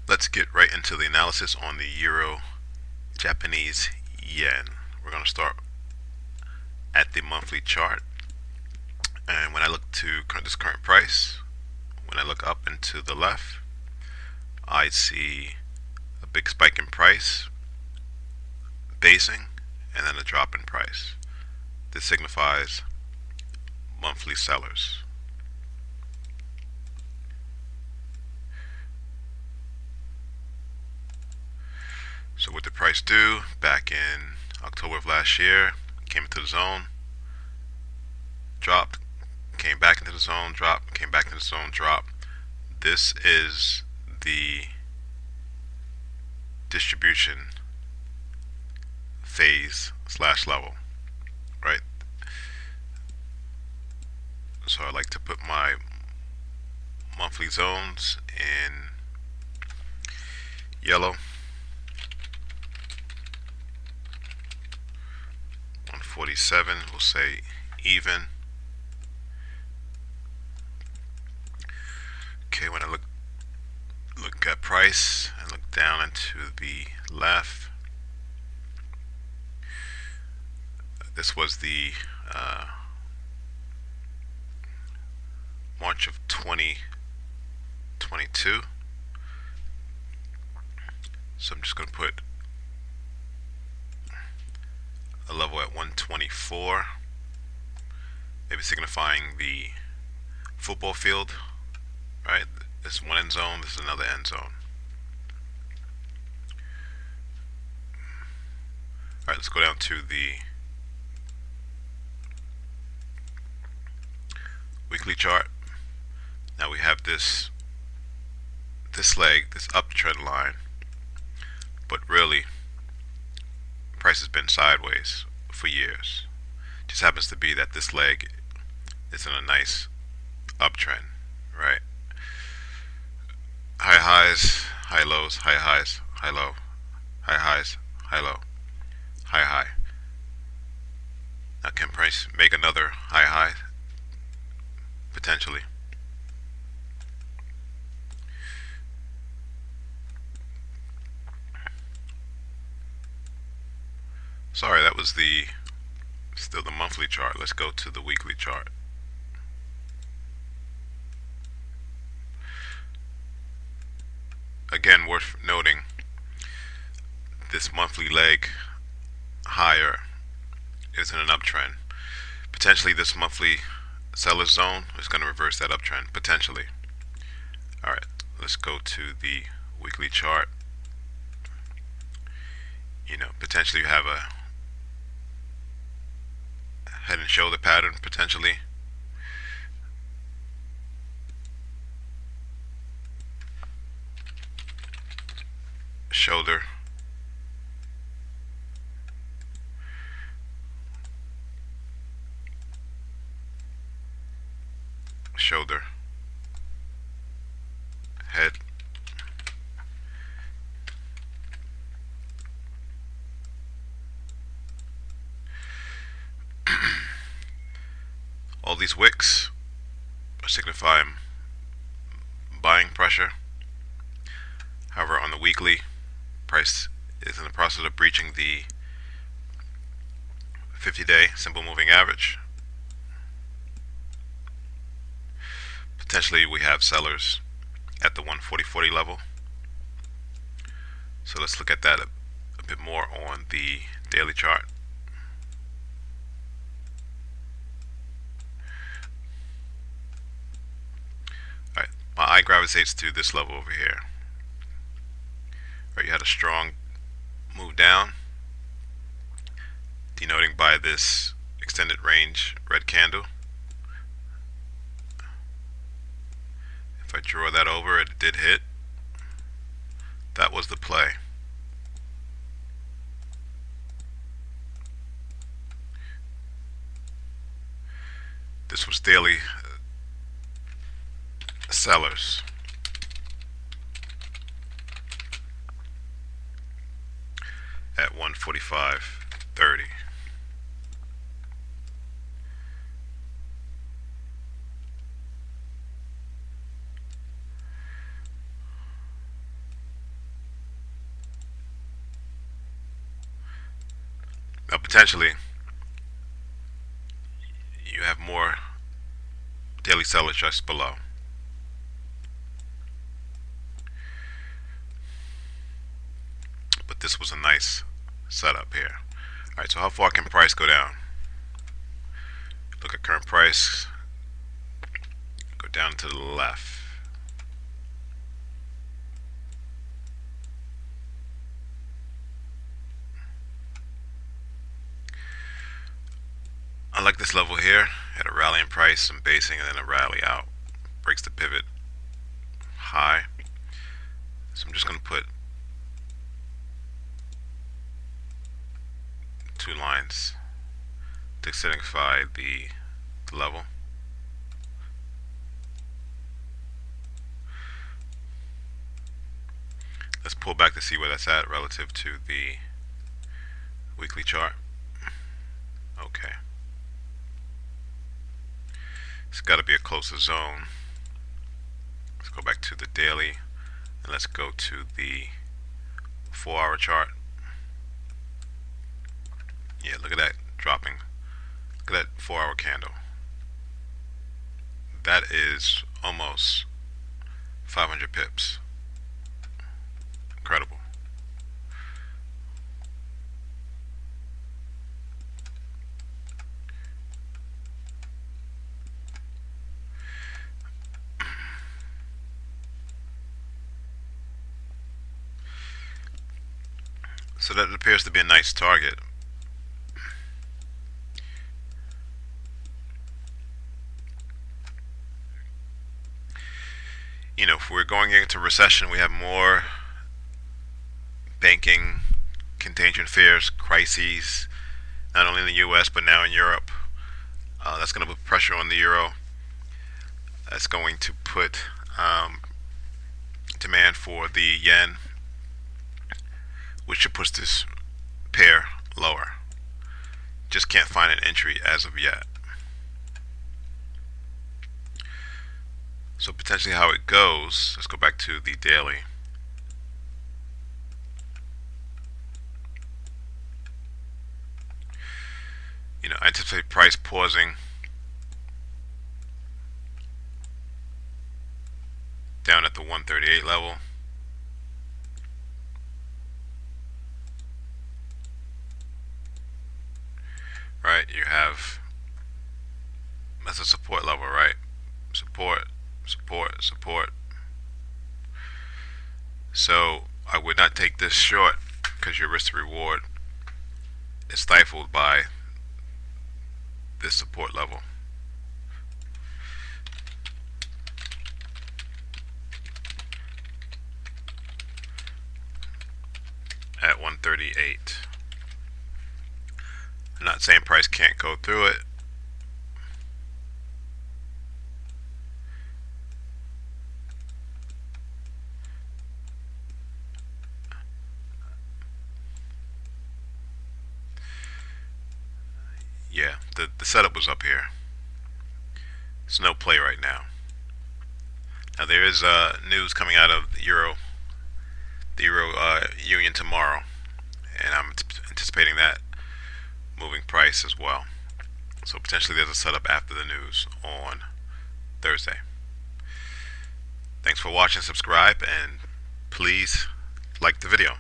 Let's get right into the analysis on the euro Japanese yen. We're going to start at the monthly chart. And when I look to this current price, when I look up and to the left, I see a big spike in price, basing, and then a drop in price. This signifies monthly sellers. So what did the price do? Back in October of last year, came into the zone, dropped, came back into the zone, dropped, came back into the zone, dropped. This is the distribution phase / level, right? So I like to put my monthly zones in yellow. 147, we'll say even. Okay, when I look at price and look down into the left, this was the March of 2022. So I'm just going to put a level at 124, maybe signifying the football field, right? This is one end zone, this is another end zone. Alright, let's go down to the weekly chart. Now we have this leg, this uptrend line, but really price has been sideways for years. Just happens to be that this leg is in a nice uptrend, right? High highs, high lows, high highs, high low, high highs, high low, high high. Now can price make another high high? Potentially. Sorry, that was still the monthly chart. Let's go to the weekly chart. Again, worth noting, this monthly leg higher is in an uptrend. Potentially this monthly seller zone is going to reverse that uptrend, potentially. Alright, let's go to the weekly chart. Potentially you have a head and shoulder pattern, potentially. Shoulder. Shoulder. Head. All these wicks are signifying buying pressure. However, on the weekly, price is in the process of breaching the 50-day simple moving average. Potentially we have sellers at the 140.40 level. So let's look at that a bit more on the daily chart. Alright, my eye gravitates to this level over here. Right, you had a strong move down, denoting by this extended range red candle. If I draw that over, it did hit. That was the play. This was daily sellers. At 145.30. Potentially, you have more daily sellers just below. But this was a nice setup here. Alright, so how far can price go down? Look at current price, go down to the left. I like this level here, at a rally in price, some basing, and then a rally out. Breaks the pivot high. So I'm just going to put 2 lines to signify the level. Let's pull back to see where that's at relative to the weekly chart. Okay. It's got to be a closer zone. Let's go back to the daily and let's go to the 4-hour chart. Yeah, look at that dropping. Look at that 4-hour candle. That is almost 500 pips. Incredible. So that appears to be a nice target. You know, if we're going into recession, we have more banking contagion fears, crises, not only in the US but now in Europe. That's going to put pressure on the euro. That's going to put demand for the yen, which should push this pair lower. Just can't find an entry as of yet. So potentially how it goes, let's go back to the daily. You know, I anticipate price pausing down at the 138 level. Right, you have, that's a support level, right? Support, support, support. So I would not take this short because your risk to reward is stifled by this support level. At 138. I'm not saying price can't go through it. Yeah, the setup was up here. It's no play right now. Now there is news coming out of the Euro Union tomorrow, and I'm anticipating that moving price as well. So potentially there's a setup after the news on Thursday. Thanks for watching, subscribe, and please like the video.